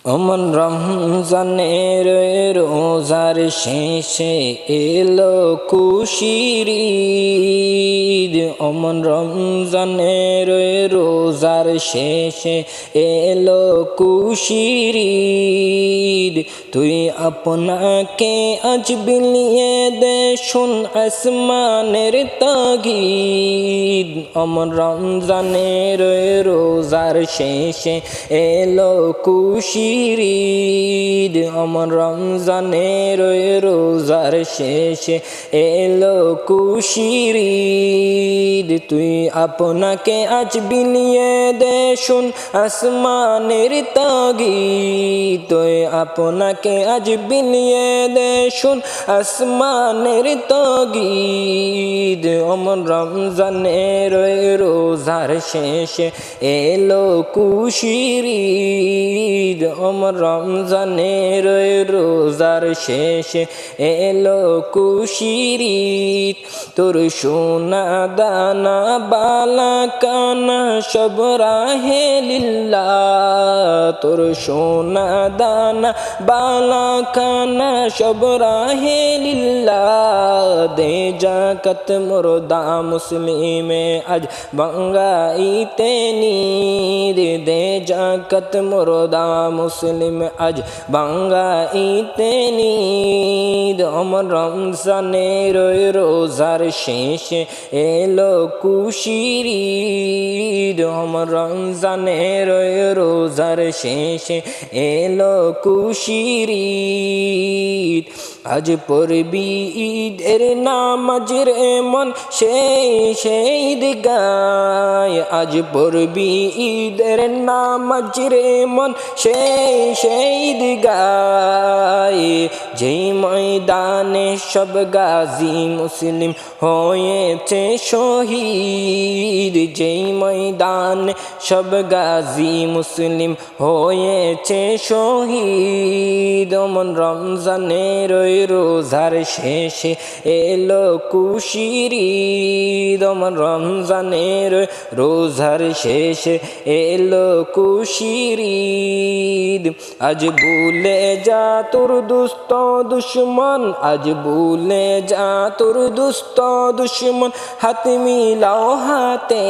অমন রমজানের রোজার শেষে এলো খুশির ঈদ। অমন রমজানের রোজার শেষে এলো খুশির ঈদ। তুই আপনাকে আজ বিলিয়ে দে শোন আসমানের তাগিদ। অমন রমজানের রোজার শেষে এলো খুশির ঈদ। অমন রমজানের রোজার শেষে এলো খুশির ঈদ। তুই আপনাকে আজ বিলিয়ে দে শোন আসমানের তাগিদ। তুই আপনাকে আজ বিলিয়ে দে শোন আসমানের তাগিদ। অমন রমজানের রোজার শেষে এলো খুশির ঈদ। অমন রমজানের রোজার শেষে এলো খুশির ঈদ। তোর সোনা দানা বালা কানা সব রাহে লিল্লাহ। তোর সোনা দানা বালা কানা সব রাহে লিল্লাহ। দে জাকাত মুর্দা মুসলিমে আজ বাঙ্গাইতে নির। দে জাকাত মুর্দা মুসলিম আজ বাঙ্গাইতে নির। অমন রমজানের রোজার শেষে এলো খুশির ঈদ। অমন রমজানের রোজার শেষে এলো খুশির ঈদ। আজ পড়বি ঈদের নামাজ রে মন সেই ঈদ গায়। আজ পড়বি ঈদের নামাজ রে মন সেই ঈদ গায়। যেই ময়দানে সব গাজী মুসলিম হয়েছে শহীদ। যেই ময়দানে সব গাজী মুসলিম হয়েছে শহীদ। অমন রমজানের রোজার শেষে এলো খুশির ঈদ। অমন রমজানের রোজার শেষে এলো খুশির ঈদ। আজ ভুলে যা তোর দুষ্ট দুশ্মন। আজ ভুলে যা তোর দুষ্ট দুশ্মন। হাত মিলাও হাতে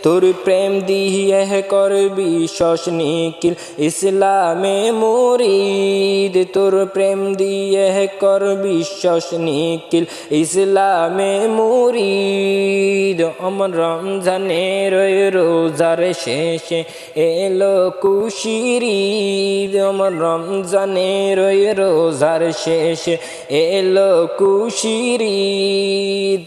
তোর প্রেম দিয়ে করবি শস নিখিল ইসলামে মুরিদ। তোর প্রেম দিয়ে করবি শস নিখিল ইসলামে মুরিদ। অমন রমজানের রোজার শেষে এলো খুশির ঈদ। অমন রমজানের রোজার শেষে এলো খুশির ঈদ।